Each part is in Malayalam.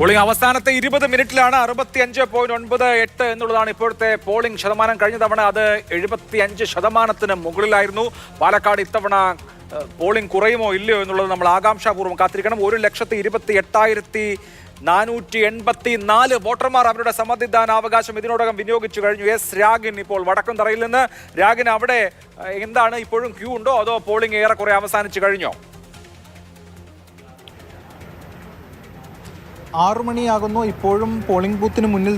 പോളിംഗ് അവസാനത്തെ 20 മിനിറ്റിലാണ് 65.98 എന്നുള്ളതാണ് ഇപ്പോഴത്തെ പോളിംഗ് ശതമാനം. കഴിഞ്ഞ തവണ അത് 75% മുകളിലായിരുന്നു. പാലക്കാട് ഇത്തവണ പോളിംഗ് കുറയുമോ ഇല്ലയോ എന്നുള്ളത് നമ്മൾ ആകാംക്ഷാപൂർവ്വം കാത്തിരിക്കണം. 1,28,484 വോട്ടർമാർ അവരുടെ സമ്മതിദാനാവകാശം ഇതിനോടകം വിനിയോഗിച്ചു കഴിഞ്ഞു. എസ് രാഗിൻ ഇപ്പോൾ വടക്കുംതറയിൽ നിന്ന്. രാഗിൻ, അവിടെ എന്താണ്, ഇപ്പോഴും ക്യൂ ഉണ്ടോ അതോ പോളിംഗ് ഏറെക്കുറെ അവസാനിച്ചു കഴിഞ്ഞോ? 6 മണിയാകുന്നു. ഇപ്പോഴും പോളിംഗ് ബൂത്തിന് മുന്നിൽ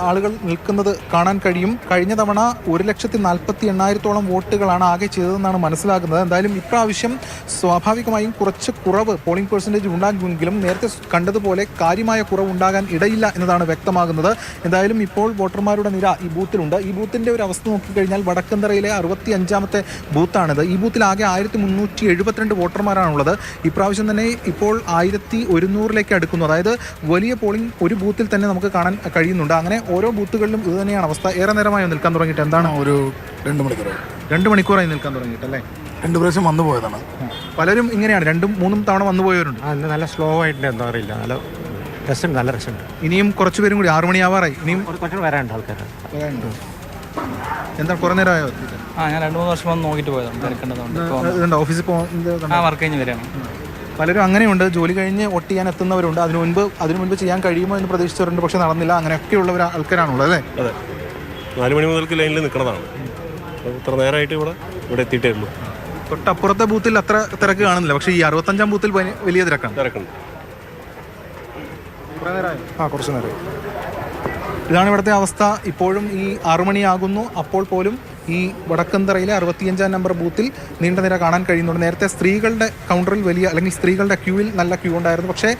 ആളുകൾ നിൽക്കുന്നത് കാണാൻ കഴിയും. കഴിഞ്ഞ തവണ 1,48,000 വോട്ടുകളാണ് ആകെ ചെയ്തതെന്നാണ് മനസ്സിലാക്കുന്നത്. എന്തായാലും ഇപ്രാവശ്യം സ്വാഭാവികമായും കുറച്ച് കുറവ് പോളിംഗ് പെർസെൻറ്റേജ് ഉണ്ടാകുമെങ്കിലും നേരത്തെ കണ്ടതുപോലെ കാര്യമായ കുറവ് ഉണ്ടാകാൻ ഇടയില്ല എന്നതാണ് വ്യക്തമാകുന്നത്. എന്തായാലും ഇപ്പോൾ വോട്ടർമാരുടെ നിര ഈ ബൂത്തിലുണ്ട്. ഈ ബൂത്തിൻ്റെ ഒരു അവസ്ഥ നോക്കിക്കഴിഞ്ഞാൽ വടക്കന്തറയിലെ 65ാമത്തെ ബൂത്താണിത്. ഈ ബൂത്തിൽ ആകെ 1,372 വോട്ടർമാരാണുള്ളത്. ഇപ്രാവശ്യം തന്നെ ഇപ്പോൾ 1,100 അടുക്കുന്നു. അതായത് വലിയ പോളിംഗ് ഒരു ബൂത്തിൽ തന്നെ നമുക്ക് കാണാൻ കഴിയുന്നുണ്ട്. അങ്ങനെ ഓരോ ബൂത്തുകളിലും ഇത് തന്നെയാണ് അവസ്ഥ. ഏറെ നേരമായി നിൽക്കാൻ തുടങ്ങിയിട്ട് എന്താണ്? ഒരു 2 മണിക്കൂറായി നിൽക്കാൻ തുടങ്ങിയിട്ടല്ലേ? 2 പ്രാവശ്യം വന്നു പോയതാണ്. പലരും ഇങ്ങനെയാണ് 2-3 തവണ വന്നു പോയവരുണ്ട്. നല്ല സ്ലോ ആയിട്ട് എന്താ അറിയില്ല, നല്ല രസമുണ്ട്. ഇനിയും കുറച്ച് പേരും കൂടി 6 മണിയാവാറായി. ഇനിയും കുറച്ച് വരാനുണ്ട് ആൾക്കാർ. എന്താണ് കുറേ നേരമായോ? ഞാൻ 2-3 വർഷം വന്ന് നോക്കിയിട്ട് പോയതാണ്. ഓഫീസിൽ പോകുന്നത് വർക്ക് കഴിഞ്ഞ് വരികയാണ്. പലരും അങ്ങനെയുണ്ട്. ജോലി കഴിഞ്ഞ് വോട്ട് ചെയ്യാൻ എത്തുന്നവരുണ്ട്. അതിനു മുൻപ് ചെയ്യാൻ കഴിയുമോ എന്ന് പ്രതീക്ഷിച്ചവരുണ്ട്. പക്ഷെ നടന്നില്ല. അങ്ങനെയൊക്കെയുള്ള ആൾക്കാരാണുള്ളത് അല്ലേ? അതെ, 4 മണി മുതൽക്ക് ലൈനിൽ നിൽക്കുന്നതാണ്. ഇത്ര നേരമായിട്ട് ഇവിടെ എത്തിയിട്ടേ ഉള്ളൂ. തൊട്ടപ്പുറത്തെ ബൂത്തിൽ അത്ര തിരക്ക് കാണുന്നില്ല. പക്ഷേ ഈ 65ാം ബൂത്തിൽ വലിയ തിരക്കുണ്ട്. കുറച്ച് നേരം. ഇതാണ് ഇവിടുത്തെ അവസ്ഥ. ഇപ്പോഴും ഈ 6 മണിയാകുന്നു. അപ്പോൾ പോലും ഈ വടക്കന്തറയിലെ 65ാം നമ്പർ ബൂത്തിൽ നീണ്ട നിര കാണാൻ കഴിയുന്നുണ്ട്. നേരത്തെ സ്ത്രീകളുടെ കൗണ്ടറിൽ അല്ലെങ്കിൽ സ്ത്രീകളുടെ ക്യൂവിൽ നല്ല ക്യൂ ഉണ്ടായിരുന്നു. പക്ഷേ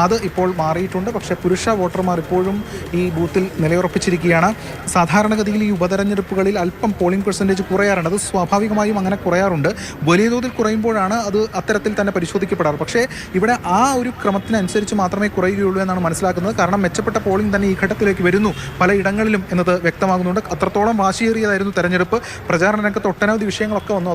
അത് ഇപ്പോൾ മാറിയിട്ടുണ്ട്. പക്ഷേ പുരുഷ വോട്ടർമാർ ഇപ്പോഴും ഈ ബൂത്തിൽ നിലയുറപ്പിച്ചിരിക്കുകയാണ്. സാധാരണഗതിയിൽ ഈ ഉപതെരഞ്ഞെടുപ്പുകളിൽ അല്പം പോളിംഗ് പെർസെൻറ്റേജ് കുറയാറുണ്ട്. അത് സ്വാഭാവികമായും അങ്ങനെ കുറയാറുണ്ട്. വലിയ തോതിൽ കുറയുമ്പോഴാണ് അത് അത്തരത്തിൽ തന്നെ പരിശോധിക്കപ്പെടാറ്. പക്ഷേ ഇവിടെ ആ ഒരു ക്രമത്തിനനുസരിച്ച് മാത്രമേ കുറയുകയുള്ളൂ എന്നാണ് മനസ്സിലാക്കുന്നത്. കാരണം മെച്ചപ്പെട്ട പോളിംഗ് തന്നെ ഈ ഘട്ടത്തിലേക്ക് വരുന്നു പലയിടങ്ങളിലും എന്നത് വ്യക്തമാകുന്നുണ്ട്. അത്രത്തോളം വാശിയേറിയതായിരുന്നു തെരഞ്ഞെടുപ്പ്. പ്രചാരണ രംഗത്ത് ഒട്ടനവധി വിഷയങ്ങളൊക്കെ വന്നു.